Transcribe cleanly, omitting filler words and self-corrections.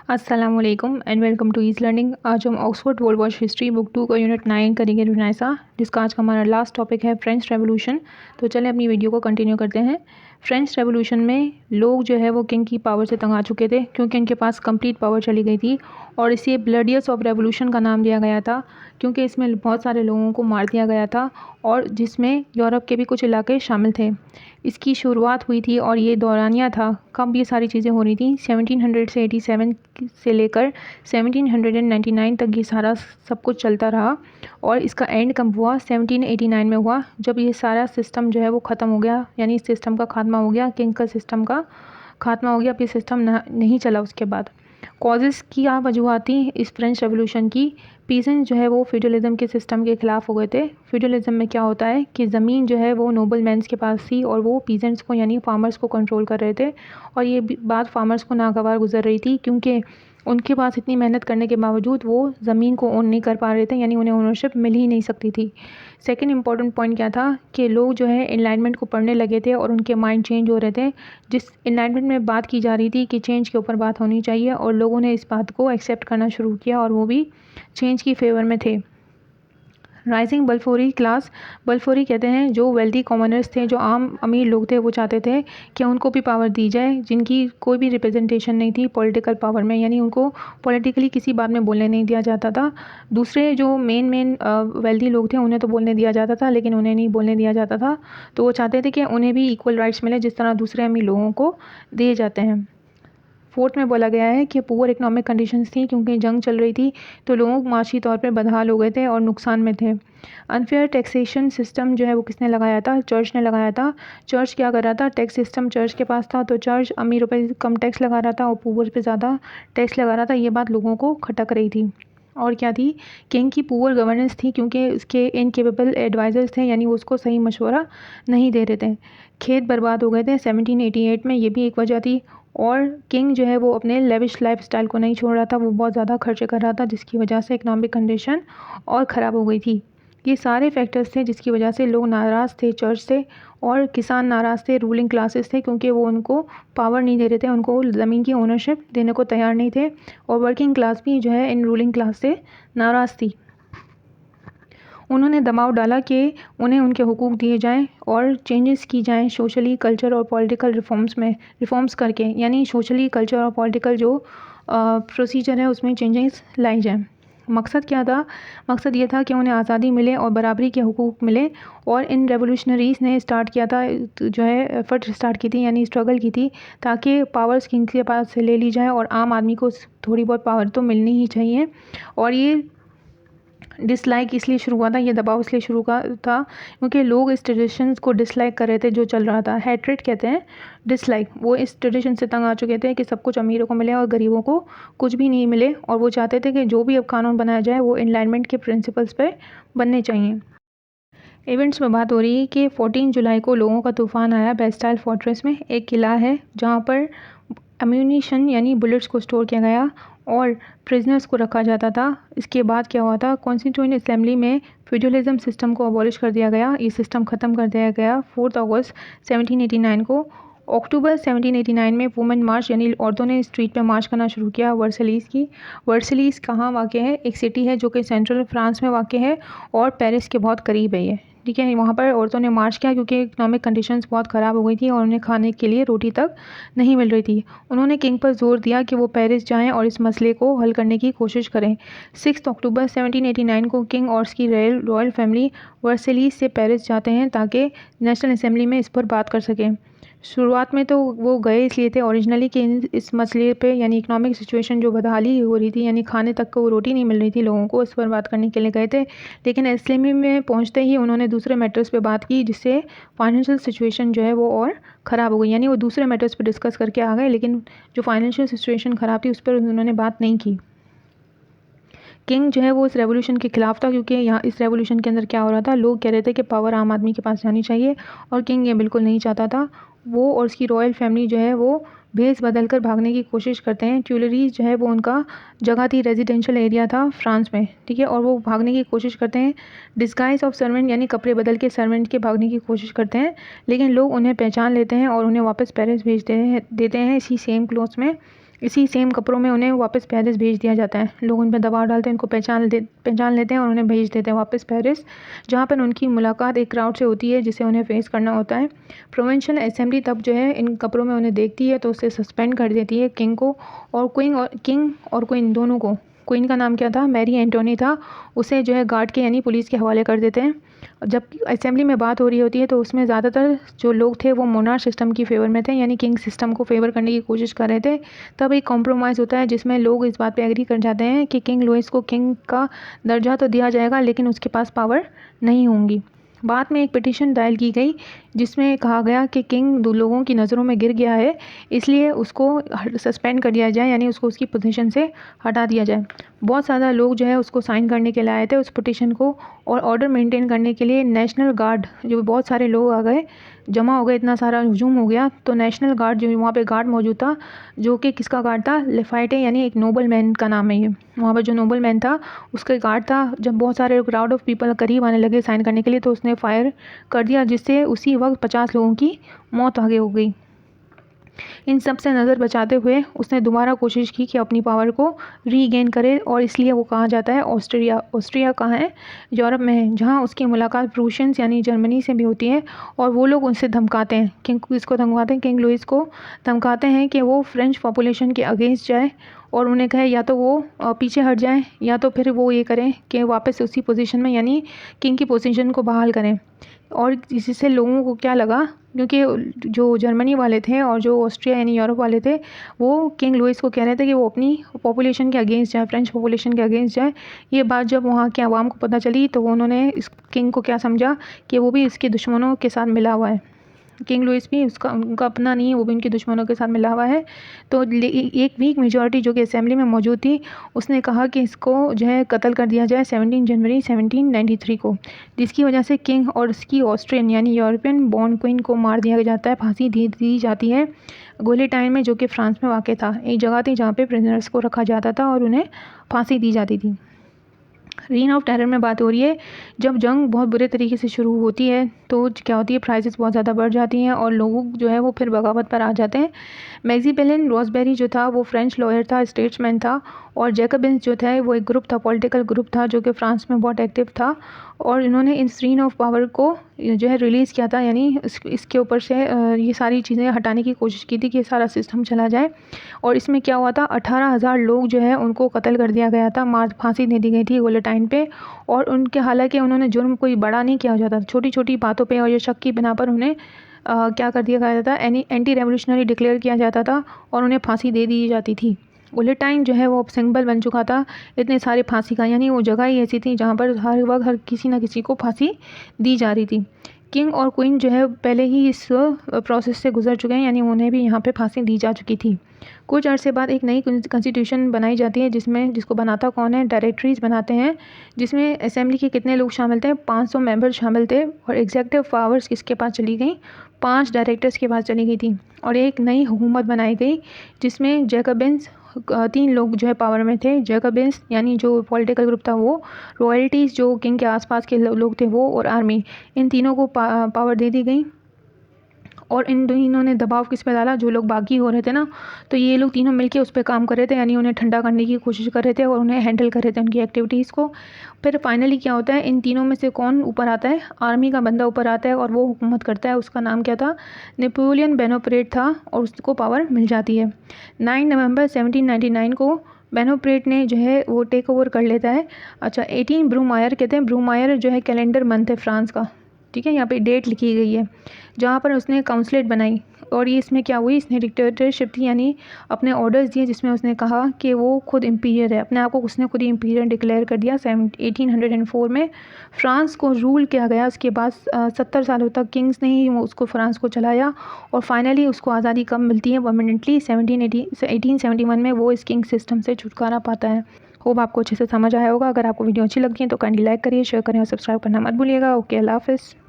अस्सलामुअलैकुम and welcome to ease learning. आज हम Oxford world war history book 2 का यूनिट 9 करेंगे रिनाइसा, जिसका आज का हमारा लास्ट टॉपिक है फ्रेंच रेवोल्यूशन। तो चलें अपनी वीडियो को कंटिन्यू करते हैं। फ्रेंच रेवोल्यूशन में लोग जो है वो किंग की पावर से तंग आ चुके थे, क्योंकि इनके पास कंप्लीट पावर चली गई थी और इसे ब्लडियस्ट ऑफ रेवोल्यूशन का नाम दिया गया था, क्योंकि इसमें बहुत सारे लोगों को मार दिया गया था और जिसमें यूरोप के भी कुछ इलाके शामिल थे। इसकी शुरुआत हुई थी और ये दौरानिया था कब ये सारी चीज़ें हो रही थी 1700 से 87 से लेकर 1799 तक ये सारा सब कुछ चलता रहा। और इसका एंड कब हुआ? 1789 में हुआ, जब ये सारा सिस्टम जो है वो ख़त्म हो गया, यानी इस सिस्टम का खात्मा हो गया, किंग का सिस्टम का खात्मा हो गया। अब ये सिस्टम नहीं चला उसके बाद। कॉजेज़ की क्या वजूहत थी इस फ्रेंच रेवोल्यूशन की? पीसेंट जो है वो फ्यूडलिज्म के सिस्टम के ख़िलाफ़ हो गए थे। फ्यूडलिज्म में क्या होता है कि ज़मीन जो है वो नोबल मैंस के पास थी और वो पीसेंट्स को यानी फार्मर्स को कंट्रोल कर रहे थे, और ये बात फार्मर्स को नागवार गुजर रही थी, क्योंकि उनके पास इतनी मेहनत करने के बावजूद वो ज़मीन को ओन नहीं कर पा रहे थे, यानी उन्हें ओनरशिप मिल ही नहीं सकती थी। सेकंड इम्पॉर्टेंट पॉइंट क्या था कि लोग जो है एनलाइटमेंट को पढ़ने लगे थे और उनके माइंड चेंज हो रहे थे। जिस एनलाइटमेंट में बात की जा रही थी कि चेंज के ऊपर बात होनी चाहिए, और लोगों ने इस बात को एक्सेप्ट करना शुरू किया और वो भी चेंज की फेवर में थे। राइजिंग बल्फोरी क्लास, बल्फोरी कहते हैं जो वेल्दी कॉमनर्स थे, जो आम अमीर लोग थे, वो चाहते थे कि उनको भी पावर दी जाए, जिनकी कोई भी रिप्रेजेंटेशन नहीं थी पॉलिटिकल पावर में, यानी उनको पॉलिटिकली किसी बात में बोलने नहीं दिया जाता था। दूसरे जो मेन वेल्दी लोग थे उन्हें तो बोलने दिया जाता था, लेकिन उन्हें नहीं बोलने दिया जाता था। तो वो चाहते थे कि उन्हें भी इक्वल राइट्स मिले जिस तरह दूसरे अमीर लोगों को दिए जाते हैं। फोर्थ में बोला गया है कि पुअर इकोनॉमिक कंडीशंस थी, क्योंकि जंग चल रही थी तो लोग माशी तौर पर बदहाल हो गए थे और नुकसान में थे। अनफेयर टैक्सेशन सिस्टम जो है वो किसने लगाया था? चर्च ने लगाया था। चर्च क्या कर रहा था? टैक्स सिस्टम चर्च के पास था, तो चर्च अमीरों पर कम टैक्स लगा रहा था और पुअर पे ज़्यादा टैक्स लगा रहा था। ये बात लोगों को खटक रही थी। और क्या थी? किंग की पुअर गवर्नेंस थी, क्योंकि उसके इनकेपेबल एडवाइज़र्स थे, यानी वो उसको सही मशवरा नहीं दे रहे थे। खेत बर्बाद हो गए थे 1788 में, ये भी एक वजह थी। और किंग जो है वो अपने लेविश लाइफस्टाइल को नहीं छोड़ रहा था, वो बहुत ज़्यादा खर्चे कर रहा था, जिसकी वजह से इकोनॉमिक कंडीशन और ख़राब हो गई थी। ये सारे फैक्टर्स थे जिसकी वजह से लोग नाराज़ थे चर्च से, और किसान नाराज़ थे, रूलिंग क्लासेस थे, क्योंकि वो उनको पावर नहीं दे रहे थे, उनको ज़मीन की ओनरशिप देने को तैयार नहीं थे। और वर्किंग क्लास भी जो है इन रूलिंग क्लास से नाराज़ थी। उन्होंने दबाव डाला कि उन्हें उनके हुकूक दिए जाएं और चेंजेस की जाएं सोशली, कल्चर और पॉलिटिकल रिफॉर्म्स करके, यानी सोशली, कल्चर और पॉलिटिकल जो प्रोसीजर है उसमें चेंजेस लाई जाएं। मकसद क्या था? मकसद ये था कि उन्हें आज़ादी मिले और बराबरी के हुकूक मिले। और इन रेवोल्यूशनरीज़ ने स्टार्ट किया था, जो है एफर्ट स्टार्ट की थी, यानी स्ट्रगल की थी, ताकि पावर्स किंग के पास से ले ली जाए और आम आदमी को थोड़ी बहुत पावर तो मिलनी ही चाहिए। और ये डिसलाइक इसलिए शुरू हुआ था, ये दबाव इसलिए शुरू हुआ था क्योंकि लोग इस ट्रेडिशन को डिसलाइक कर रहे थे जो चल रहा था। हैट्रेट कहते हैं डिसलाइक। वो इस ट्रेडिशन से तंग आ चुके थे कि सब कुछ अमीरों को मिले और गरीबों को कुछ भी नहीं मिले, और वो चाहते थे कि जो भी अब कानून बनाया जाए वो एनलाइनमेंट के प्रिंसिपल्स पे बनने चाहिए। इवेंट्स में बात हो रही है कि 14 जुलाई को लोगों का तूफान आया बेस्टाइल फोर्ट्रेस में। एक किला है जहाँ पर अम्यूनिशन यानी बुलेट्स को स्टोर किया गया और प्रिजनर्स को रखा जाता था। इसके बाद क्या हुआ था? कॉन्स्टिट्यूएंट असेंबली में फ्यूडलिज्म सिस्टम को अबॉलिश कर दिया गया। ये सिस्टम ख़त्म कर दिया गया 4 अगस्त 1789 को। अक्टूबर 1789 में वुमेन मार्च, यानी औरतों ने स्ट्रीट पे मार्च करना शुरू किया वर्सलीज़ की। वर्सलीज़ कहाँ वाक़ है? एक सिटी है जो कि सेंट्रल फ्रांस में वाक़ है और पेरिस के बहुत करीब है ये, ठीक है। वहाँ पर औरतों ने मार्च किया क्योंकि इकोनॉमिक कंडीशंस बहुत ख़राब हो गई थी और उन्हें खाने के लिए रोटी तक नहीं मिल रही थी। उन्होंने किंग पर जोर दिया कि वो पेरिस जाएं और इस मसले को हल करने की कोशिश करें। 6 अक्टूबर 1789 को किंग और उसकी रॉयल फैमिली वर्सेलीज से पेरिस जाते हैं ताकि नेशनल असेंबली में इस पर बात कर सकें। शुरुआत में तो वो गए इसलिए थे ओरिजिनली कि इस मसले पे, यानी इकोनॉमिक सिचुएशन जो बदहाली हो रही थी, यानी खाने तक को रोटी नहीं मिल रही थी लोगों को, इस पर बात करने के लिए गए थे। लेकिन असेंबली में पहुंचते ही उन्होंने दूसरे मैटर्स पे बात की, जिससे फाइनेंशियल सिचुएशन जो है वो और ख़राब हो गई। यानी वो दूसरे मैटर्स पे डिस्कस करके आ गए, लेकिन जो फाइनेंशियल सिचुएशन ख़राब थी उस पर उन्होंने बात नहीं की। किंग जो है वो इस रेवोल्यूशन के ख़िलाफ़ था, क्योंकि यहाँ इस रेवोल्यूशन के अंदर क्या हो रहा था, लोग कह रहे थे कि पावर आम आदमी के पास जानी चाहिए, और किंग ये बिल्कुल नहीं चाहता था। वो और उसकी रॉयल फैमिली जो है वो भेस बदल कर भागने की कोशिश करते हैं। ट्यूलरीज जो है वो उनका जगह थी, रेजिडेंशियल एरिया था फ्रांस में, ठीक है, और वो भागने की कोशिश करते हैं। डिस्गाइज ऑफ सर्वेंट, यानी कपड़े बदल के सर्वेंट के भागने की कोशिश करते हैं, लेकिन लोग उन्हें पहचान लेते हैं और उन्हें वापस पेरिस भेज देते हैं इसी सेम क्लोथ्स में। इसी सेम कपड़ों में उन्हें वापस पेरिस भेज दिया जाता है। लोग उन पर दबाव डालते हैं, उनको पहचान लेते हैं और उन्हें भेज देते हैं वापस पेरिस, जहाँ पर उनकी मुलाकात एक क्राउड से होती है जिसे उन्हें फेस करना होता है। प्रोविंशियल असेंबली तब जो है इन कपड़ों में उन्हें देखती है तो उसे सस्पेंड कर देती है, किंग और क्वीन दोनों को। क्वीन का नाम क्या था? मैरी एंटोनी था। उसे जो है गार्ड के यानी पुलिस के हवाले कर देते हैं। जब असेंबली में बात हो रही होती है तो उसमें ज़्यादातर जो लोग थे वो मोनार्क सिस्टम की फेवर में थे, यानी किंग सिस्टम को फेवर करने की कोशिश कर रहे थे। तब एक कॉम्प्रोमाइज़ होता है जिसमें लोग इस बात पे एग्री कर जाते हैं कि किंग लुइस को किंग का दर्जा तो दिया जाएगा लेकिन उसके पास पावर नहीं होंगी। बाद में एक पिटीशन दायर की गई जिसमें कहा गया कि किंग दो लोगों की नज़रों में गिर गया है, इसलिए उसको सस्पेंड कर दिया जाए, यानी उसको उसकी पोजीशन से हटा दिया जाए। बहुत ज़्यादा लोग जो है उसको साइन करने के लिए आए थे उस पिटीशन को, और ऑर्डर मेंटेन करने के लिए नेशनल गार्ड जो बहुत सारे लोग आ गए, जमा हो गए, इतना सारा हुजूम हो गया तो नेशनल गार्ड जो वहाँ पे गार्ड मौजूद था, जो कि किसका गार्ड था? लेफाइटे, यानी एक नोबल मैन का नाम है ये। वहाँ पर जो नोबल मैन था उसके गार्ड था। जब बहुत सारे क्राउड ऑफ पीपल करीब आने लगे साइन करने के लिए तो उसने फायर कर दिया, जिससे उसी वक्त 50 लोगों की मौत आगे हो गई। इन सब से नज़र बचाते हुए उसने दोबारा कोशिश की कि अपनी पावर को रीगेन करे, और इसलिए वो कहा जाता है ऑस्ट्रिया। ऑस्ट्रिया कहाँ है? यूरोप में है, जहाँ उसकी मुलाकात प्रूशियंस यानी जर्मनी से भी होती है, और वो लोग उनसे धमकाते हैं। किसको धमकाते हैं? किंग लुइस को धमकाते हैं कि वो फ्रेंच पॉपुलेशन के अगेंस्ट जाए और उन्हें कहे या तो वो पीछे हट जाएं या तो फिर वो ये करें कि वापस उसी पोजीशन में यानी किंग की पोजीशन को बहाल करें। और इससे लोगों को क्या लगा, क्योंकि जो जर्मनी वाले थे और जो ऑस्ट्रिया यानी यूरोप वाले थे वो किंग लुइस को कह रहे थे कि वो अपनी पॉपुलेशन के अगेंस्ट जाए, फ्रेंच पॉपुलेशन के अगेंस्ट जाए। ये बात जब वहाँ के आवाम को पता चली तो उन्होंने इस किंग को क्या समझा कि वो भी इसके दुश्मनों के साथ मिला हुआ है। किंग लुइस भी उनका अपना नहीं है, वो भी उनके दुश्मनों के साथ मिला हुआ है। तो एक वीक मेजॉरिटी जो कि असेंबली में मौजूद थी उसने कहा कि इसको जो है कत्ल कर दिया जाए 17 जनवरी 1793 को, जिसकी वजह से किंग और उसकी ऑस्ट्रियन यानी यूरोपियन बॉर्न क्वीन को मार दिया जाता है, फांसी दी जाती है गोलेटाइन में, जो कि फ्रांस में वाक़ था। एक जगह थी जहाँ पे प्रिजनर्स को रखा जाता था और उन्हें फांसी दी जाती थी। रीन ऑफ टेरर में बात हो रही है, जब जंग बहुत बुरे तरीके से शुरू होती है तो क्या होती है, प्राइसेस बहुत ज़्यादा बढ़ जाती हैं और लोग जो है वो फिर बगावत पर आ जाते हैं। मैक्सिमिलियन रोसबेरी जो था वो फ्रेंच लॉयर था, स्टेट्समैन था, और जैकबिन्स जो था वो एक ग्रुप था, पॉलिटिकल ग्रुप था जो कि फ्रांस में बहुत एक्टिव था, और इन्होंने इन रीन ऑफ पावर को जो है रिलीज़ किया था, यानी इसके ऊपर से ये सारी चीज़ें हटाने की कोशिश की थी कि सारा सिस्टम चला जाए। और इसमें क्या हुआ था, 18,000 लोग जो है उनको कत्ल कर दिया गया था, फांसी दे दी गई थी गोलेटाइन पे। और उनके हालांकि उन्होंने जुर्म कोई बड़ा नहीं किया जाता, छोटी छोटी बातों पे और ये शक की बिना पर उन्हें क्या कर दिया गया था, एंटी रेवोल्यूशनरी डिक्लेयर किया जाता था और उन्हें फांसी दे दी जाती थी। गोलेटाइन जो है वो सिंबल बन चुका था इतने सारे फांसी का, यानी वो जगह ही ऐसी थी जहाँ पर हर वक्त हर किसी न किसी को फांसी दी जा रही थी। किंग और क्वीन जो है पहले ही इस प्रोसेस से गुजर चुके हैं, यानी उन्हें भी यहाँ पे फांसी दी जा चुकी थी। कुछ अरसे बाद एक नई कॉन्स्टिट्यूशन बनाई जाती है जिसको बनाता कौन है? डायरेक्टरीज बनाते हैं, जिसमें असेंबली के कितने लोग शामिल थे? 500 मेंबर शामिल थे। और एग्जीक्यूटिव पावर्स किसके पास चली गई? 5 डायरेक्टर्स के पास चली गई थी। और एक नई हुकूमत बनाई गई जिसमें जैकबिन्स 3 लोग जो है पावर में थे। जैकबिन्स यानी जो पॉलिटिकल ग्रुप था वो, रॉयल्टीज़ जो किंग के आसपास के लोग थे वो, और आर्मी, इन तीनों को पावर दे दी गई। और इन्होंने दबाव किस पे डाला? जो लोग बागी हो रहे थे ना, तो ये लोग तीनों मिलके उस पर काम कर रहे थे, यानी उन्हें ठंडा करने की कोशिश कर रहे थे और उन्हें हैंडल कर रहे थे उनकी एक्टिविटीज़ को। फिर फाइनली क्या होता है, इन तीनों में से कौन ऊपर आता है? आर्मी का बंदा ऊपर आता है और वो हुकूमत करता है। उसका नाम क्या था? नेपोलियन बोनापार्ट था, और उसको पावर मिल जाती है। 9 नवंबर 1799 को बोनापार्ट ने जो है वो टेक ओवर कर लेता है। अच्छा, 18 ब्रूमायर कहते हैं, ब्रूमायर जो है कैलेंडर मंथ है फ्रांस का, ठीक है, यहाँ पे डेट लिखी गई है, जहाँ पर उसने काउंसलेट बनाई। और ये इसमें क्या हुई, इसने डिक्टेटरशिप थी, यानी अपने ऑर्डर्स दिए, जिसमें उसने कहा कि वो खुद इम्पीरियर है, अपने आप को उसने खुद ही इम्पीरियर डिक्लेयर कर दिया। 1804 में फ्रांस को रूल किया गया। उसके बाद 70 सालों तक किंग्स ने ही उसको फ्रांस को चलाया, और फाइनली उसको आज़ादी कब मिलती है? परमानेंटली 1871 में वो इस किंग सिस्टम से छुटकारा पाता है। होप आपको अच्छे से समझ आया होगा। अगर आपको वीडियो अच्छी लगी है तो काइंडली लाइक करिए, शेयर करें और सब्सक्राइब करना मत भूलिएगा। ओके, अल्लाह हाफ़िज़।